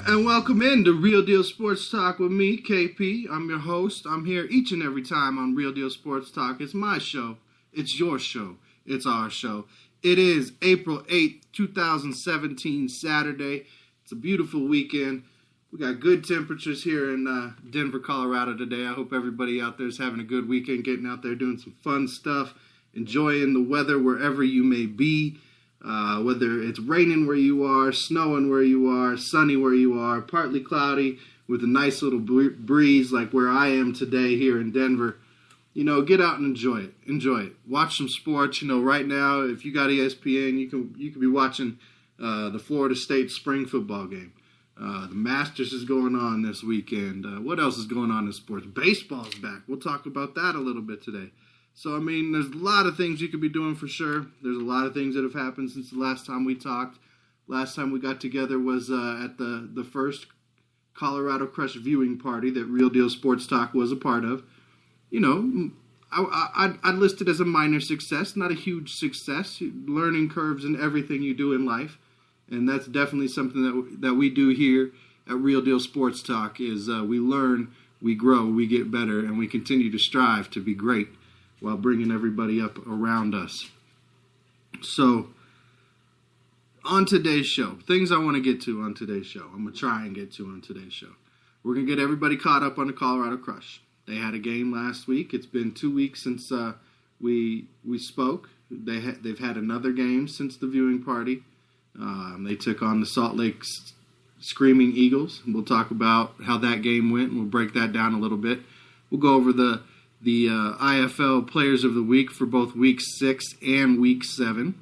And welcome in to Real Deal Sports Talk with me, KP. I'm your host. I'm here each and every time on Real Deal Sports Talk. It's my show. It's your show. It's our show. It is April 8th, 2017, Saturday. It's a beautiful weekend. We got good temperatures here in Denver, Colorado today. I hope everybody out there is having a good weekend, getting out there doing some fun stuff, enjoying the weather wherever you may be. Whether it's raining where you are, snowing where you are, sunny where you are, partly cloudy with a nice little breeze like where I am today here in Denver. You know, get out and enjoy it. Enjoy it. Watch some sports. You know, right now, if you got ESPN, you can be watching the Florida State spring football game. The Masters is going on this weekend. What else is going on in sports? Baseball's back. We'll talk about that a little bit today. So, I mean, there's a lot of things you could be doing for sure. There's a lot of things that have happened since the last time we talked. Last time we got together was at the first Colorado Crush viewing party that Real Deal Sports Talk was a part of. You know, I'd list it as a minor success, not a huge success. Learning curves in everything you do in life. And that's definitely something that we do here at Real Deal Sports Talk is we learn, we grow, we get better, and we continue to strive to be great while bringing everybody up around us. So, on today's show, things I want to get to on today's show. I'm going to try and get to on today's show. We're going to get everybody caught up on the Colorado Crush. They had a game last week. It's been 2 weeks since we spoke. They've had another game since the viewing party. They took on the Salt Lake Screaming Eagles. We'll talk about how that game went, and we'll break that down a little bit. We'll go over the IFL Players of the Week for both Week 6 and Week 7.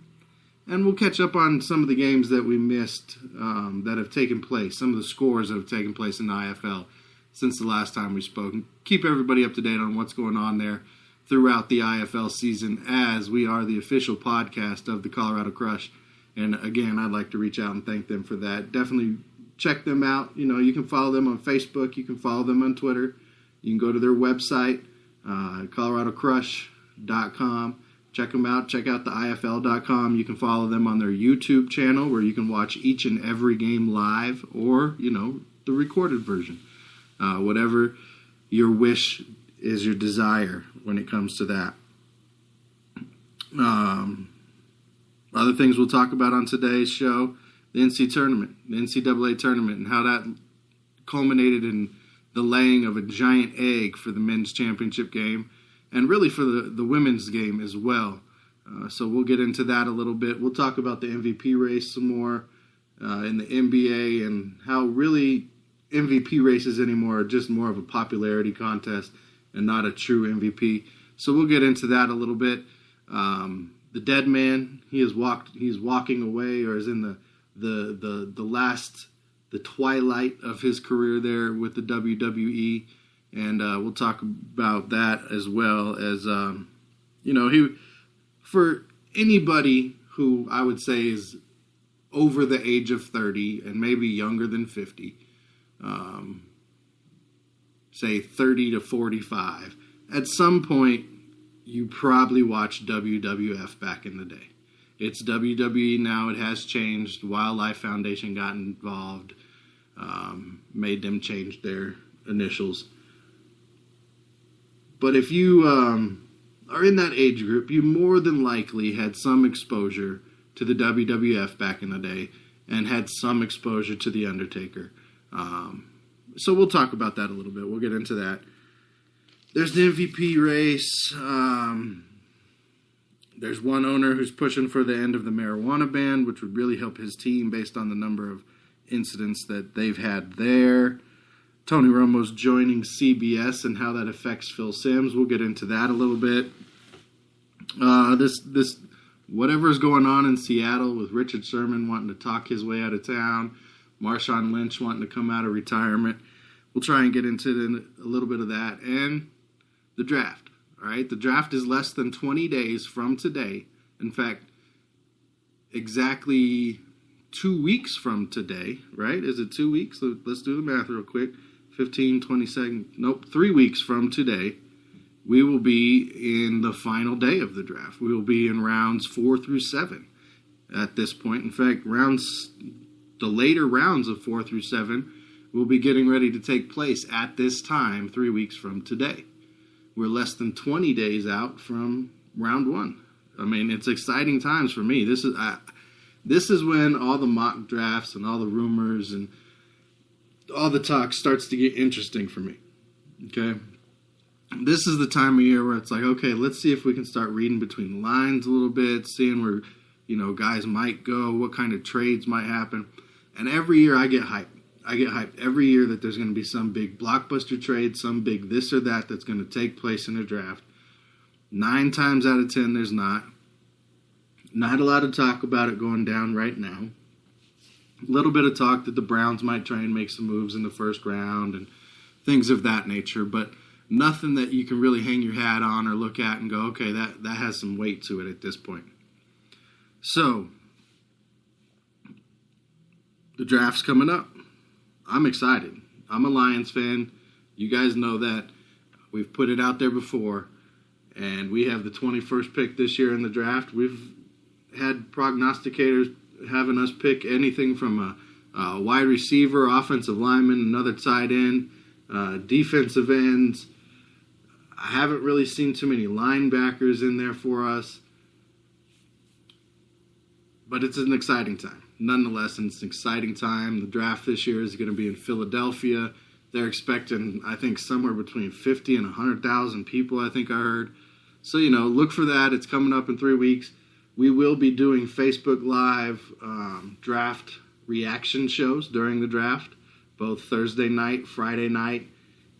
And we'll catch up on some of the games that we missed that have taken place, some of the scores that have taken place in the IFL since the last time we spoke. And keep everybody up to date on what's going on there throughout the IFL season, as we are the official podcast of the Colorado Crush. And again, I'd like to reach out and thank them for that. Definitely check them out. You know, you can follow them on Facebook. You can follow them on Twitter. You can go to their website, coloradocrush.com. Check them out. Check out the IFL.com. You can follow them on their YouTube channel where you can watch each and every game live or, you know, the recorded version. Whatever your wish is, your desire when it comes to that. Other things we'll talk about on today's show, the NCAA Tournament, and how that culminated in the laying of a giant egg for the men's championship game, and really for the women's game as well. So we'll get into that a little bit. We'll talk about the MVP race some more in the NBA and how really MVP races anymore are just more of a popularity contest and not a true MVP. So we'll get into that a little bit. The Deadman, he's walking away, or is in the twilight of his career there with the WWE, and we'll talk about that as well as for anybody who I would say is over the age of 30 and maybe younger than 50, say 30 to 45, at some point you probably watched WWF back in the day. It's WWE now. It has changed. Wildlife Foundation got involved, made them change their initials. But if you are in that age group, you more than likely had some exposure to the WWF back in the day and had some exposure to The Undertaker. So we'll talk about that a little bit. We'll get into that. There's the MVP race. There's one owner who's pushing for the end of the marijuana ban, which would really help his team based on the number of incidents that they've had there. Tony Romo's joining CBS and how that affects Phil Simms. We'll get into that a little bit. This whatever's going on in Seattle with Richard Sherman wanting to talk his way out of town, Marshawn Lynch wanting to come out of retirement. We'll try and get into a little bit of that. And the draft. All right, the draft is less than 20 days from today. In fact, exactly 2 weeks from today, right? Is it 2 weeks? Let's do the math real quick. 15, 20 seconds. Nope, 3 weeks from today, we will be in the final day of the draft. We will be in rounds 4 through 7 at this point. In fact, rounds the later rounds of 4 through 7 will be getting ready to take place at this time 3 weeks from today. We're less than 20 days out from round 1. I mean, it's exciting times for me. This is when all the mock drafts and all the rumors and all the talk starts to get interesting for me. Okay? This is the time of year where it's like, okay, let's see if we can start reading between the lines a little bit, seeing where, guys might go, what kind of trades might happen. And every year I get hyped. I get hyped every year that there's going to be some big blockbuster trade, some big this or that that's going to take place in a draft. 9 times out of 10, there's not. Not a lot of talk about it going down right now. A little bit of talk that the Browns might try and make some moves in the first round and things of that nature, but nothing that you can really hang your hat on or look at and go, okay, that has some weight to it at this point. So, the draft's coming up. I'm excited. I'm a Lions fan. You guys know that. We've put it out there before. And we have the 21st pick this year in the draft. We've had prognosticators having us pick anything from a wide receiver, offensive lineman, another tight end, defensive ends. I haven't really seen too many linebackers in there for us. But it's an exciting time. Nonetheless, it's an exciting time. The draft this year is going to be in Philadelphia. They're expecting, I think, somewhere between 50 and 100,000 people, I think I heard. So, look for that. It's coming up in 3 weeks. We will be doing Facebook Live draft reaction shows during the draft, both Thursday night, Friday night,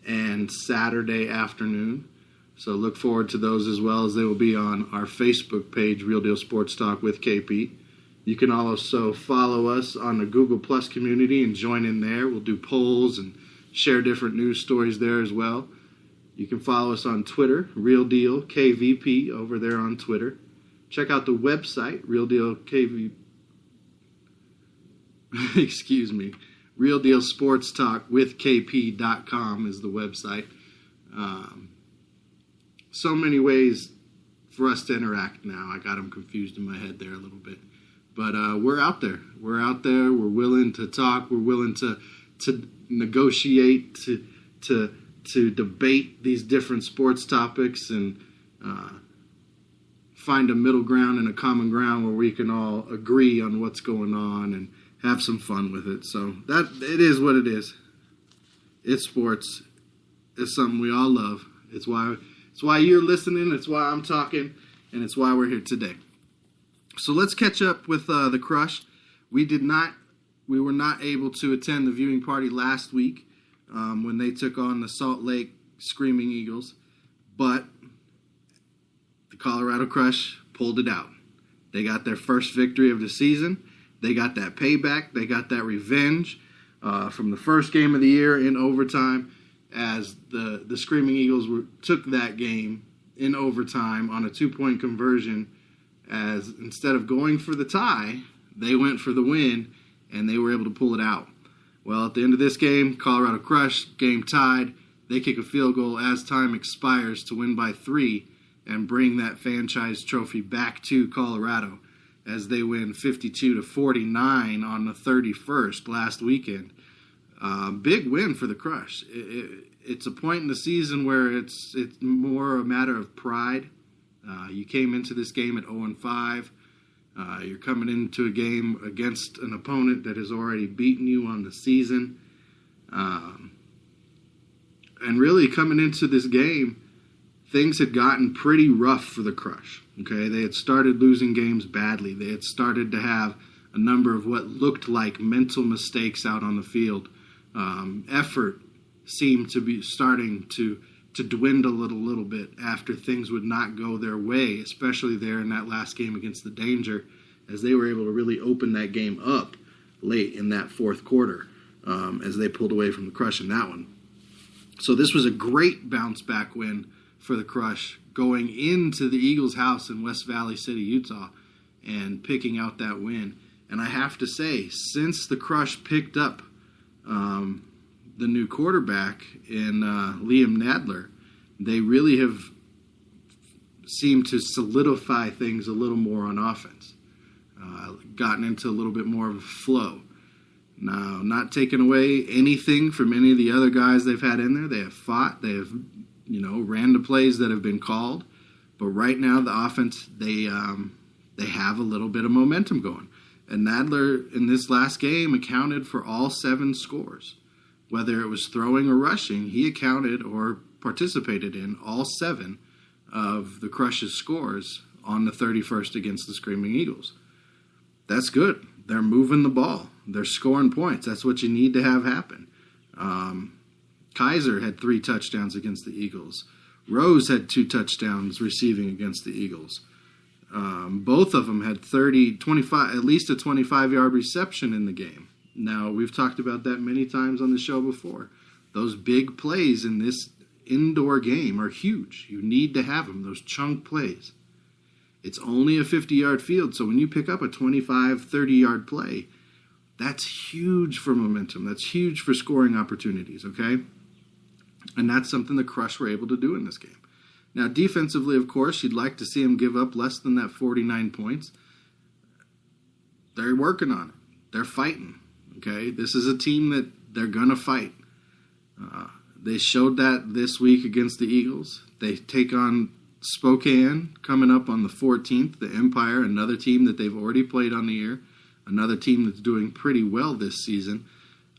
and Saturday afternoon. So look forward to those as well, as they will be on our Facebook page, Real Deal Sports Talk with KP. You can also follow us on the Google Plus community and join in there. We'll do polls and share different news stories there as well. You can follow us on Twitter, Real Deal KVP over there on Twitter. Check out the website, Real Deal KV. Excuse me. Real Deal Sports Talk with KP.com is the website. So many ways for us to interact now. I got them confused in my head there a little bit. But we're out there. We're out there. We're willing to talk. We're willing to negotiate, to debate these different sports topics and find a middle ground and a common ground where we can all agree on what's going on and have some fun with it. So that it is what it is. It's sports. It's something we all love. It's why you're listening. It's why I'm talking, and it's why we're here today. So let's catch up with the Crush. We were not able to attend the viewing party last week when they took on the Salt Lake Screaming Eagles, but the Colorado Crush pulled it out. They got their first victory of the season. They got that payback. They got that revenge from the first game of the year in overtime, as the Screaming Eagles took that game in overtime on a 2-point conversion, as instead of going for the tie, they went for the win, and they were able to pull it out. Well, at the end of this game, Colorado Crush, game tied. They kick a field goal as time expires to win by 3 and bring that franchise trophy back to Colorado as they win 52-49 on the 31st last weekend. Big win for the Crush. It's a point in the season where it's more a matter of pride. You came into this game at 0-5. You're coming into a game against an opponent that has already beaten you on the season. And really coming into this game, things had gotten pretty rough for the Crush. Okay, they had started losing games badly. They had started to have a number of what looked like mental mistakes out on the field. Effort seemed to be starting to dwindle a little bit after things would not go their way, especially there in that last game against the Danger, as they were able to really open that game up late in that fourth quarter as they pulled away from the Crush in that one. So this was a great bounce-back win for the Crush, going into the Eagles' house in West Valley City, Utah, and picking out that win. And I have to say, since the Crush picked up the new quarterback in Liam Nadler, they really have seemed to solidify things a little more on offense, gotten into a little bit more of a flow. Now, not taking away anything from any of the other guys they've had in there. They have fought. They have, random plays that have been called. But right now, the offense, they have a little bit of momentum going. And Nadler, in this last game, accounted for all 7 scores. Whether it was throwing or rushing, he accounted or participated in all 7 of the Crush's scores on the 31st against the Screaming Eagles. That's good. They're moving the ball. They're scoring points. That's what you need to have happen. Kaiser had 3 touchdowns against the Eagles. Rose had 2 touchdowns receiving against the Eagles. Both of them had 25, at least a 25-yard reception in the game. Now, we've talked about that many times on the show before. Those big plays in this indoor game are huge. You need to have them, those chunk plays. It's only a 50-yard field, so when you pick up a 25, 30-yard play, that's huge for momentum. That's huge for scoring opportunities, okay? And that's something the Crush were able to do in this game. Now, defensively, of course, you'd like to see them give up less than that 49 points. They're working on it. They're fighting, okay? This is a team that they're going to fight. They showed that this week against the Eagles. They take on Spokane coming up on the 14th, the Empire, another team that they've already played on the year, another team that's doing pretty well this season.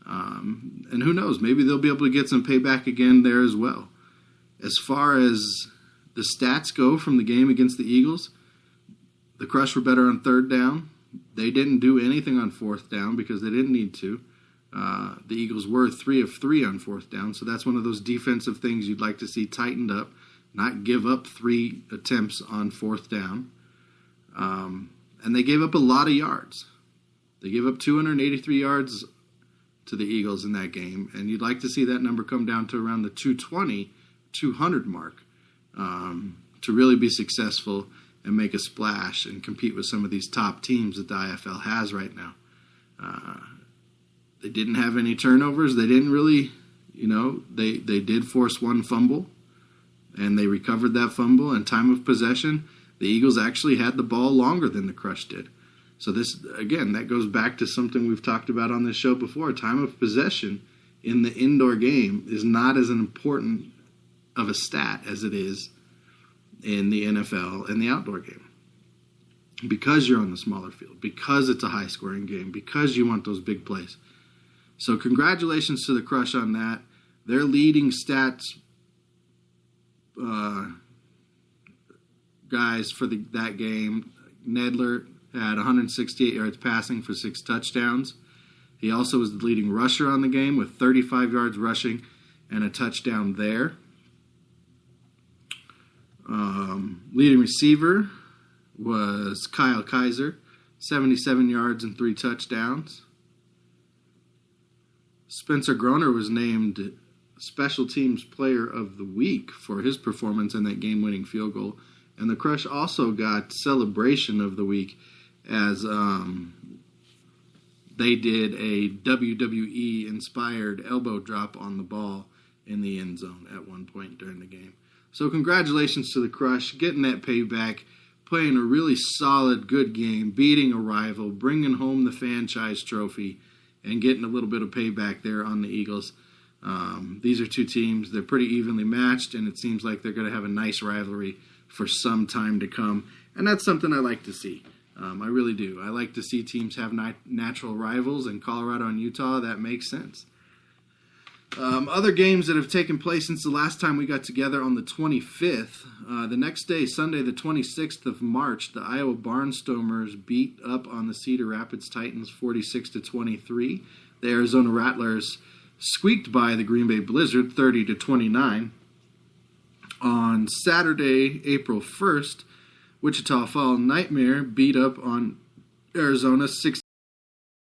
And who knows, maybe they'll be able to get some payback again there as well. As far as the stats go from the game against the Eagles, the Crush were better on 3rd down. They didn't do anything on 4th down because they didn't need to. The Eagles were 3 of 3 on 4th down, so that's one of those defensive things you'd like to see tightened up, not give up 3 attempts on 4th down. And they gave up a lot of yards. They gave up 283 yards to the Eagles in that game, and you'd like to see that number come down to around the 200 mark to really be successful and make a splash and compete with some of these top teams that the IFL has right now. They didn't have any turnovers. They didn't really, they did force 1 fumble, and they recovered that fumble. And time of possession, the Eagles actually had the ball longer than the Crush did. So this, again, that goes back to something we've talked about on this show before. Time of possession in the indoor game is not as important of a stat as it is in the NFL and the outdoor game. Because you're on the smaller field, because it's a high-scoring game, because you want those big plays. So congratulations to the Crush on that. Their leading stats guys for that game, Nedler had 168 yards passing for 6 touchdowns. He also was the leading rusher on the game with 35 yards rushing and a touchdown there. Leading receiver was Kyle Kaiser, 77 yards and 3 touchdowns. Spencer Groner was named Special Teams Player of the Week for his performance in that game-winning field goal. And the Crush also got Celebration of the Week as they did a WWE-inspired elbow drop on the ball in the end zone at one point during the game. So congratulations to the Crush, getting that payback, playing a really solid, good game, beating a rival, bringing home the franchise trophy, and getting a little bit of payback there on the Eagles. These are 2 teams. They're pretty evenly matched, and it seems like they're going to have a nice rivalry for some time to come. And that's something I like to see. I really do. I like to see teams have natural rivals, and Colorado and Utah, that makes sense. Other games that have taken place since the last time we got together on the 25th. The next day, Sunday, the 26th of March, the Iowa Barnstormers beat up on the Cedar Rapids Titans 46-23. The Arizona Rattlers squeaked by the Green Bay Blizzard 30-29. On Saturday, April 1st, Wichita Falls Nightmare beat up on Arizona 6